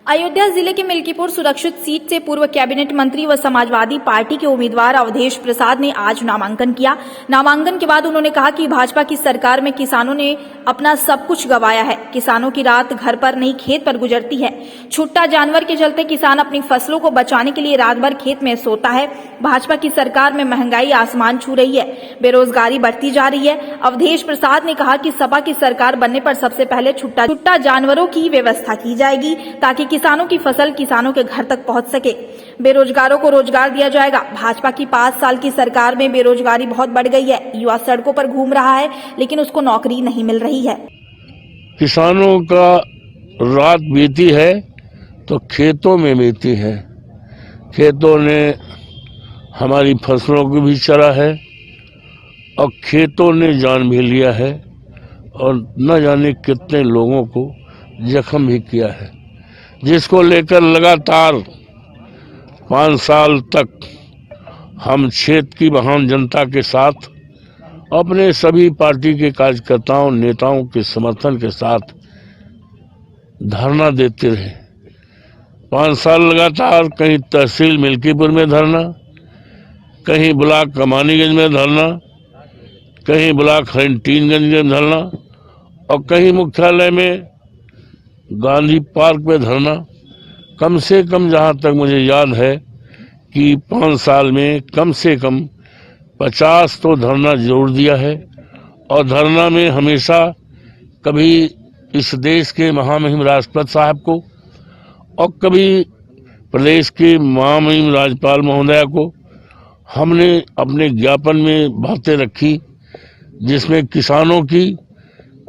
अयोध्या जिले के मिल्कीपुर सुरक्षित सीट से पूर्व कैबिनेट मंत्री व समाजवादी पार्टी के उम्मीदवार अवधेश प्रसाद ने आज नामांकन किया। नामांकन के बाद उन्होंने कहा कि भाजपा की सरकार में किसानों ने अपना सब कुछ गंवाया है। किसानों की रात घर पर नहीं खेत पर गुजरती है। छुट्टा जानवर के चलते किसान अपनी फसलों को बचाने के लिए रात भर खेत में सोता है। भाजपा की सरकार में महंगाई आसमान छू रही है, बेरोजगारी बढ़ती जा रही है। अवधेश प्रसाद ने कहा कि सपा की सरकार बनने पर सबसे पहले छुट्टा जानवरों की व्यवस्था की जाएगी ताकि किसानों की फसल किसानों के घर तक पहुंच सके। बेरोजगारों को रोजगार दिया जाएगा। भाजपा की 5 साल की सरकार में बेरोजगारी बहुत बढ़ गई है। युवा सड़कों पर घूम रहा है लेकिन उसको नौकरी नहीं मिल रही है। किसानों का रात बीती है तो खेतों में बीती है। खेतों ने हमारी फसलों को भी चरा है और खेतों ने जान भी लिया है और न जाने कितने लोगों को जख्म भी किया है, जिसको लेकर लगातार 5 साल तक हम क्षेत्र की महान जनता के साथ अपने सभी पार्टी के कार्यकर्ताओं नेताओं के समर्थन के साथ धरना देते रहे। 5 साल लगातार कहीं तहसील मिल्कीपुर में धरना, कहीं ब्लॉक कमानीगंज में धरना, कहीं ब्लॉक हंटीनगंज में धरना और कहीं मुख्यालय में गांधी पार्क में धरना। कम से कम जहां तक मुझे याद है कि 5 साल में कम से कम 50 तो धरना जोड़ दिया है और धरना में हमेशा कभी इस देश के महामहिम राष्ट्रपति साहब को और कभी प्रदेश के महामहिम राज्यपाल महोदया को हमने अपने ज्ञापन में बातें रखी, जिसमें किसानों की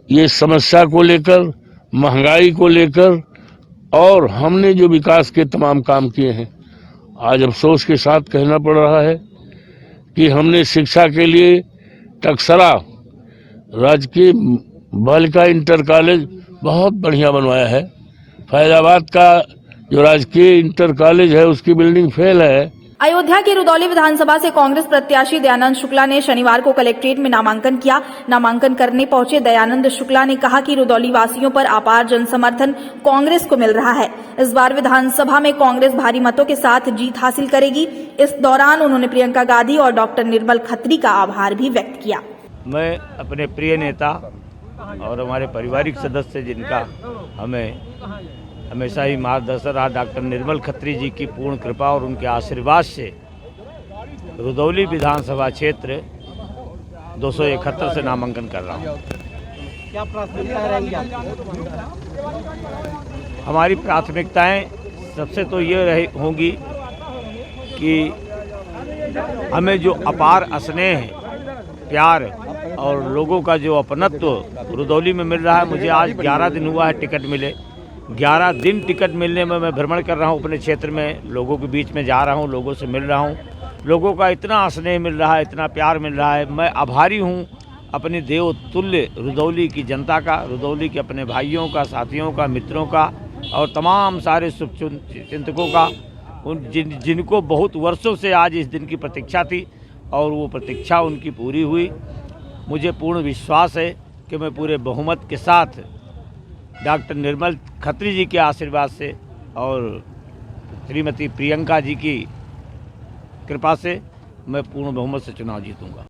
ये समस्या को लेकर, महंगाई को लेकर और हमने जो विकास के तमाम काम किए हैं। आज अफसोस के साथ कहना पड़ रहा है कि हमने शिक्षा के लिए टकसरा राजकीय बालिका इंटर कॉलेज बहुत बढ़िया बनवाया है। फैजाबाद का जो राजकीय इंटर कॉलेज है उसकी बिल्डिंग फेल है। अयोध्या के रुदौली विधानसभा से कांग्रेस प्रत्याशी दयानंद शुक्ला ने शनिवार को कलेक्ट्रेट में नामांकन किया। नामांकन करने पहुंचे दयानंद शुक्ला ने कहा कि रुदौली वासियों पर अपार जनसमर्थन कांग्रेस को मिल रहा है। इस बार विधानसभा में कांग्रेस भारी मतों के साथ जीत हासिल करेगी। इस दौरान उन्होंने प्रियंका गांधी और डॉक्टर निर्मल खत्री का आभार भी व्यक्त किया। मैं अपने प्रिय नेता और हमारे पारिवारिक सदस्य जिनका हमें हमेशा ही मार्गदर्शन रहा, डॉक्टर निर्मल खत्री जी की पूर्ण कृपा और उनके आशीर्वाद से रुदौली विधानसभा क्षेत्र 271 से नामांकन कर रहा हूँ। क्या प्राथमिकता रहेंगी हमारी प्राथमिकताएं सबसे तो ये होंगी कि हमें जो अपार स्नेह है, प्यार और लोगों का जो अपनत्व रुदौली में मिल रहा है। मुझे आज 11 दिन हुआ है टिकट मिले। 11 दिन टिकट मिलने में मैं भ्रमण कर रहा हूँ, अपने क्षेत्र में लोगों के बीच में जा रहा हूँ, लोगों से मिल रहा हूँ। लोगों का इतना स्नेह मिल रहा है, इतना प्यार मिल रहा है। मैं आभारी हूँ अपनी देवतुल्य रुदौली की जनता का, रुदौली के अपने भाइयों का, साथियों का, मित्रों का और तमाम सारे शुभचिंतकों का, जिनको बहुत वर्षों से आज इस दिन की प्रतीक्षा थी और वो प्रतीक्षा उनकी पूरी हुई। मुझे पूर्ण विश्वास है कि मैं पूरे बहुमत के साथ डॉक्टर निर्मल खत्री जी के आशीर्वाद से और श्रीमती प्रियंका जी की कृपा से मैं पूर्ण बहुमत से चुनाव जीतूंगा।